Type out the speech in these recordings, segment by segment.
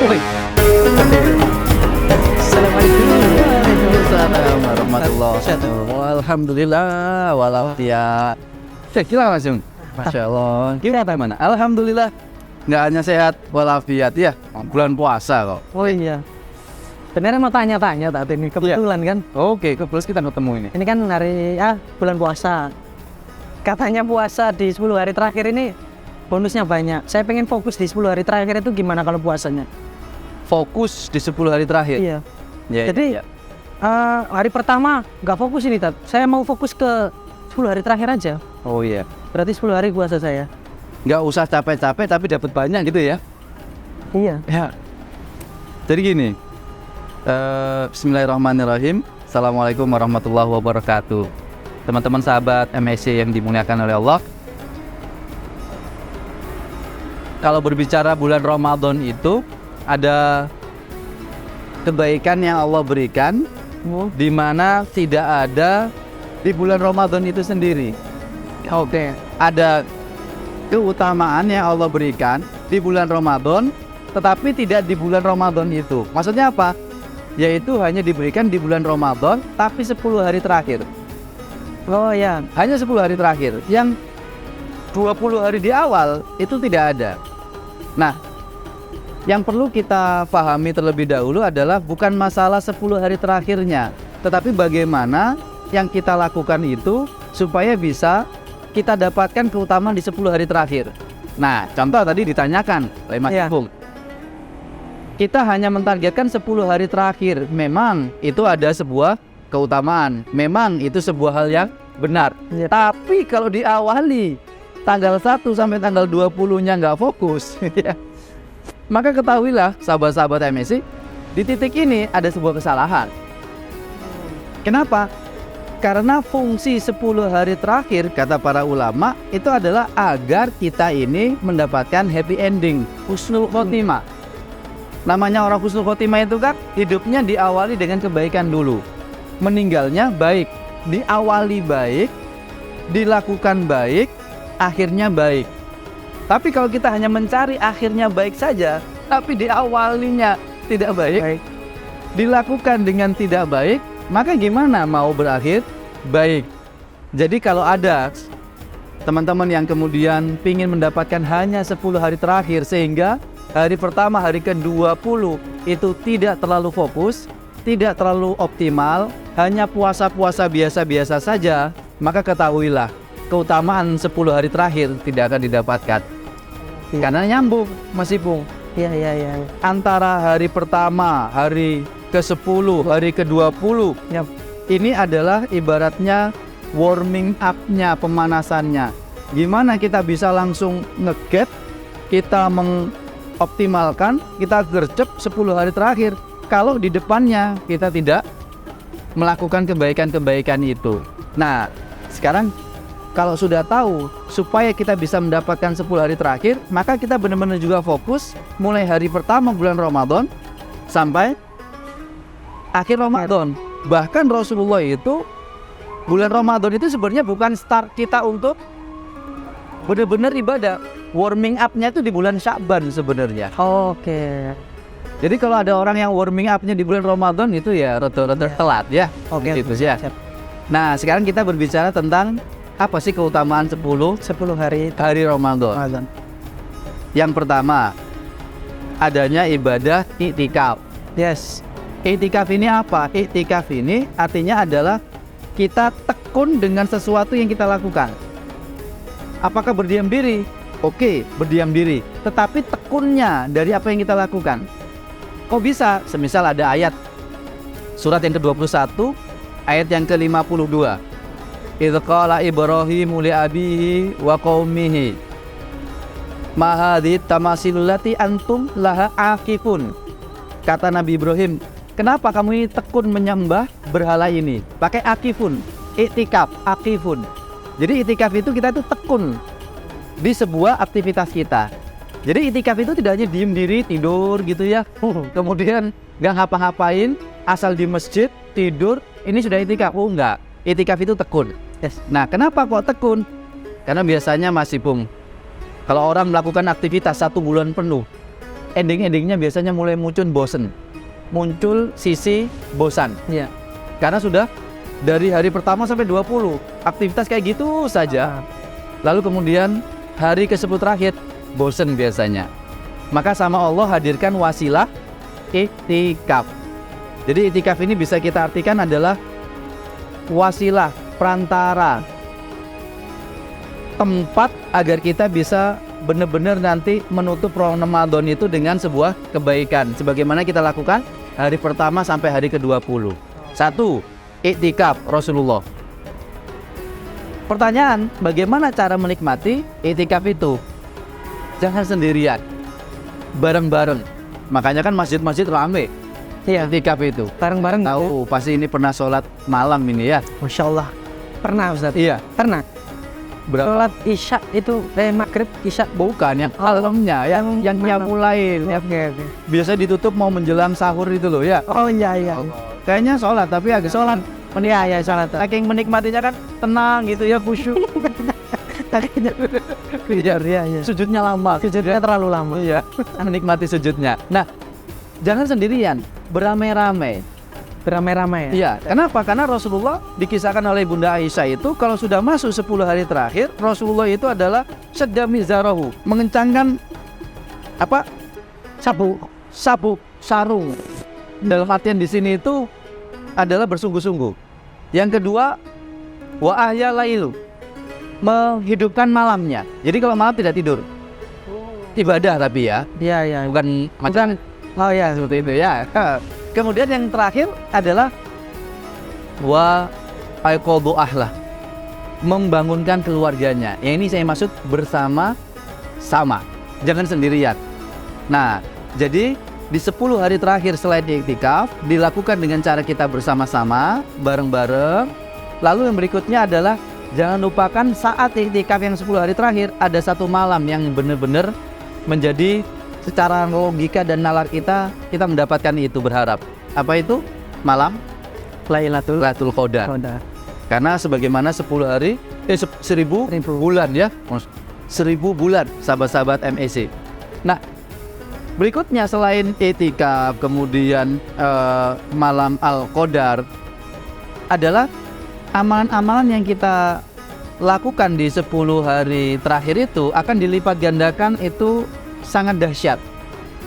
Woi. Assalamualaikum. Waalaikumsalam warahmatullahi wabarakatuh. Alhamdulillah walafiat. Gila langsung. Masya Allah. Gimana mana? Alhamdulillah. Nggak hanya sehat walafiat ya. Bulan puasa kok. Oh iya. Beneran mau tanya-tanya tadi ini kebetulan kan. Oke, kebetulan kita ketemu ini. Ini kan hari bulan puasa. Katanya puasa di 10 hari terakhir ini bonusnya banyak. Saya pengen fokus di 10 hari terakhir itu gimana kalau puasanya? Fokus di 10 hari terakhir. Iya. Ya, Jadi ya. hari pertama nggak fokus ini, Tat. Saya mau fokus ke 10 hari terakhir aja. Oh iya. Berarti 10 hari puasa saya. Nggak usah capek-capek tapi dapat banyak gitu ya. Iya. Ya. Jadi gini. Bismillahirrahmanirrahim. Assalamualaikum warahmatullahi wabarakatuh. Teman-teman sahabat MSC yang dimuliakan oleh Allah. Kalau berbicara bulan Ramadan itu ada kebaikan yang Allah berikan di mana tidak ada di bulan Ramadan itu sendiri. Oke. Ada keutamaan yang Allah berikan di bulan Ramadan tetapi tidak di bulan Ramadan itu. Maksudnya apa? Yaitu hanya diberikan di bulan Ramadan tapi 10 hari terakhir. Oh ya. Hanya 10 hari terakhir. Yang 20 hari di awal itu tidak ada. Nah, yang perlu kita pahami terlebih dahulu adalah bukan masalah 10 hari terakhirnya, tetapi bagaimana yang kita lakukan itu supaya bisa kita dapatkan keutamaan di 10 hari terakhir. Nah, contoh tadi ditanyakan oleh Mas Ipung. Kita hanya mentargetkan 10 hari terakhir. Memang itu ada sebuah keutamaan. Memang itu sebuah hal yang benar. Ya. Tapi kalau diawali tanggal 1 sampai tanggal 20-nya nggak fokus, ya, maka ketahuilah sahabat-sahabat MSC, di titik ini ada sebuah kesalahan. Kenapa? Karena fungsi 10 hari terakhir, kata para ulama, itu adalah agar kita ini mendapatkan happy ending, husnul khotimah. Namanya orang husnul khotimah itu kan hidupnya diawali dengan kebaikan dulu, meninggalnya baik, diawali baik, dilakukan baik, akhirnya baik. Tapi kalau kita hanya mencari akhirnya baik saja, tapi diawalinya tidak baik, dilakukan dengan tidak baik, maka gimana mau berakhir baik? Jadi kalau ada teman-teman yang kemudian ingin mendapatkan hanya 10 hari terakhir sehingga hari pertama, hari ke-20 itu tidak terlalu fokus, tidak terlalu optimal, hanya puasa-puasa biasa-biasa saja, maka ketahuilah keutamaan 10 hari terakhir tidak akan didapatkan. Karena nyambung, Mas Ipung. Iya. Antara hari pertama, hari ke-10, hari ke-20, Yap. ini adalah ibaratnya warming up-nya, pemanasannya. Gimana kita bisa langsung nge-get, kita mengoptimalkan, kita gercep 10 hari terakhir. Kalau di depannya kita tidak melakukan kebaikan-kebaikan itu. Nah, sekarang kalau sudah tahu supaya kita bisa mendapatkan 10 hari terakhir, maka kita benar-benar juga fokus mulai hari pertama bulan Ramadan sampai akhir Ramadan. Bahkan Rasulullah itu bulan Ramadan itu sebenarnya bukan start kita untuk benar-benar ibadah. Warming up-nya itu di bulan Sya'ban sebenarnya. Oke. Jadi kalau ada orang yang warming up-nya di bulan Ramadan itu ya rada-rada telat ya. Oke. Gitu sih ya. Nah, sekarang kita berbicara tentang apa sih keutamaan 10 hari Ramadan. Yang pertama, adanya ibadah i'tikaf. Yes. I'tikaf ini apa? I'tikaf ini artinya adalah kita tekun dengan sesuatu yang kita lakukan. Apakah berdiam diri? Oke, berdiam diri. Tetapi tekunnya dari apa yang kita lakukan. Kok bisa? Semisal ada ayat surat yang ke-21, ayat yang ke-52. Idz qala Ibrahimu li abihi wa qaumihi ma hadhihi tamasilul lati antum laha akifun. Kata Nabi Ibrahim, kenapa kamu ini tekun menyembah berhala ini? Pakai akifun, i'tikaf, akifun. Jadi i'tikaf itu kita itu tekun di sebuah aktivitas kita. Jadi i'tikaf itu tidak hanya diem diri tidur gitu ya, kemudian nggak ngapa-ngapain, asal di masjid tidur, ini sudah i'tikaf. Oh enggak, i'tikaf itu tekun. Yes. Nah, kenapa kok tekun? Karena biasanya Mas Ipung, kalau orang melakukan aktivitas 1 bulan penuh, ending-endingnya biasanya mulai muncul sisi bosan. Iya. Karena sudah dari hari pertama sampai 20 aktivitas kayak gitu saja. Lalu kemudian hari ke-10 terakhir bosan biasanya. Maka sama Allah hadirkan wasilah iktikaf. Jadi iktikaf ini bisa kita artikan adalah wasilah, perantara, tempat agar kita bisa benar-benar nanti menutup Ramadan itu dengan sebuah kebaikan sebagaimana kita lakukan hari pertama sampai hari ke-20. 1. Iktikaf Rasulullah. Pertanyaan, bagaimana cara menikmati iktikaf itu? Jangan sendirian, bareng-bareng. Makanya kan masjid-masjid rame. Iya. Iktikaf itu. Bareng-bareng. Tahu, pasti ini pernah sholat malam ini ya. Masya Allah. Pernah Ustaz? Iya. Pernah. Berapa? Sholat isya itu maghrib isya. Bukan yang malamnya, yang mulai. Oke. Biasa ditutup mau menjelang sahur itu loh ya. Oh iya. Kayaknya sholat tapi agak sholat. Iya sholat. Saking menikmatinya kan tenang gitu ya, khusyuk. Iya. Sujudnya lama. Sujudnya terlalu lama. Iya. Menikmati sujudnya. Nah, jangan sendirian, beramai-ramai. Beramai-ramai ya? Iya. Kenapa? Karena Rasulullah dikisahkan oleh Bunda Aisyah itu kalau sudah masuk 10 hari terakhir, Rasulullah itu adalah syadda mizarahu, mengencangkan apa? Sabuk, sarung. Dalam artian di sini itu adalah bersungguh-sungguh. Yang kedua, wa ahya lailu, menghidupkan malamnya. Jadi kalau malam tidak tidur. Ibadah tapi ya. Iya. Bukan macam Oh iya. seperti itu ya. Kemudian yang terakhir adalah wa aiqadhu ahlah, membangunkan keluarganya. Yang ini saya maksud bersama-sama, jangan sendirian. Nah, jadi di 10 hari terakhir selain iktikaf dilakukan dengan cara kita bersama-sama, bareng-bareng. Lalu yang berikutnya adalah jangan lupakan saat iktikaf yang 10 hari terakhir ada satu malam yang benar-benar menjadi secara logika dan nalar kita mendapatkan itu, berharap. Apa itu? Malam Lailatul Qadar. Karena sebagaimana 10 hari 1000 bulan ya. 1000 bulan sahabat-sahabat MEC. Nah, berikutnya selain iktikaf kemudian malam Al-Qadar adalah amalan-amalan yang kita lakukan di 10 hari terakhir itu akan dilipat gandakan, itu sangat dahsyat.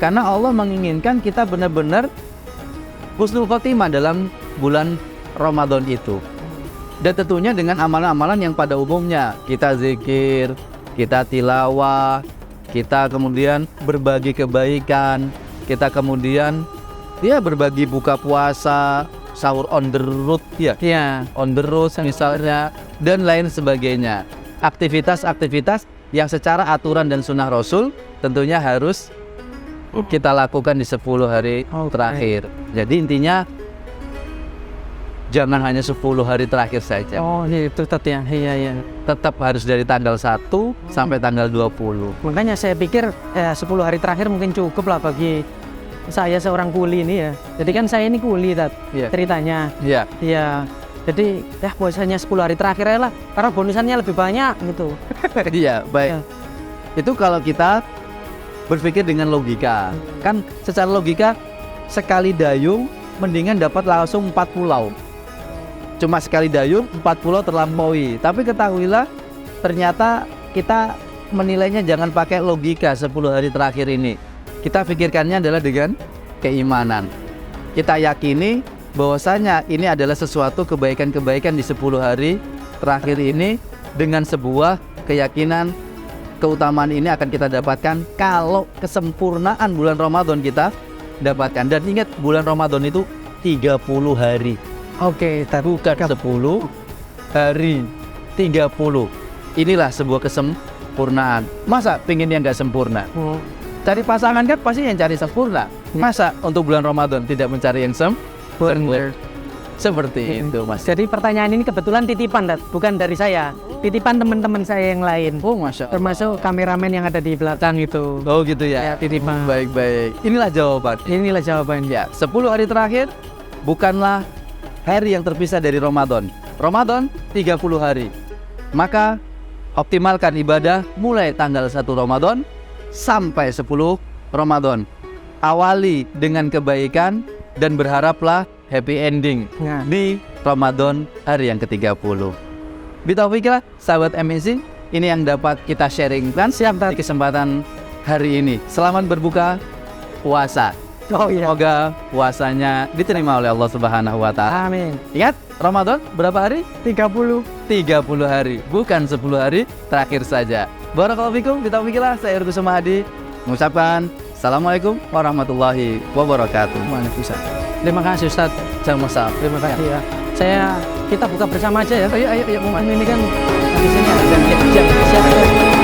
Karena Allah menginginkan kita benar-benar husnul khotimah dalam bulan Ramadan itu. Dan tentunya dengan amalan-amalan yang pada umumnya kita zikir, kita tilawah, kita kemudian berbagi kebaikan, kita kemudian berbagi buka puasa, sahur on the road on the road misalnya, dan lain sebagainya. Aktivitas-aktivitas yang secara aturan dan sunnah Rasul tentunya harus kita lakukan di 10 hari terakhir. Jadi intinya jangan hanya 10 hari terakhir saja. Oh itu tadi ya. Iya. Tetap harus dari tanggal 1 sampai tanggal 20. Makanya saya pikir 10 hari terakhir mungkin cukup lah bagi saya seorang kuli ini ya. Jadi kan saya ini kuli ceritanya. Iya. Jadi puasanya 10 hari terakhir lah, karena bonusannya lebih banyak gitu. Iya, baik. Itu kalau kita berpikir dengan logika. Kan secara logika sekali dayung mendingan dapat langsung 4 pulau. Cuma sekali dayung 4 pulau terlampaui. Tapi ketahuilah ternyata kita menilainya jangan pakai logika 10 hari terakhir ini. Kita pikirkannya adalah dengan keimanan. Kita yakini bahwasanya ini adalah sesuatu kebaikan-kebaikan di 10 hari terakhir ini, dengan sebuah keyakinan keutamaan ini akan kita dapatkan kalau kesempurnaan bulan Ramadan kita dapatkan. Dan ingat, bulan Ramadan itu 30 hari. Oke, bukan 10 hari, 30. Inilah sebuah kesempurnaan. Masa pengen yang nggak sempurna? Cari pasangan kan pasti yang cari sempurna. Masa untuk bulan Ramadan tidak mencari yang sempurna? Seperti itu, Mas. Jadi pertanyaan ini kebetulan titipan, bukan dari saya. Titipan teman-teman saya yang lain. Oh, Masya Allah. Termasuk kameramen yang ada di belakang itu. Oh gitu ya. Titipan. Baik. Inilah jawabannya. Ya, 10 hari terakhir bukanlah hari yang terpisah dari Ramadan. Ramadan 30 hari. Maka optimalkan ibadah mulai tanggal 1 Ramadan sampai 10 Ramadan. awali dengan kebaikan dan berharaplah happy ending di Ramadan hari yang ke-30. Bitaufikillah sahabat MSC, ini yang dapat kita sharingkan di kesempatan hari ini. Selamat berbuka puasa. Semoga puasanya diterima oleh Allah Subhanahu wa Ta'ala. Amin. Ingat, Ramadan berapa hari? 30 hari, bukan 10 hari terakhir saja. Barakallahu fikum, bitaufikillah, saya Irgus Sumahadi mengucapkan Assalamualaikum warahmatullahi wabarakatuh. Waalaikumsalam. Terima kasih Ustaz. Sama-sama. Terima kasih ya. Kita buka bersama aja ya. Ayo, Ini kan di sini ada jam.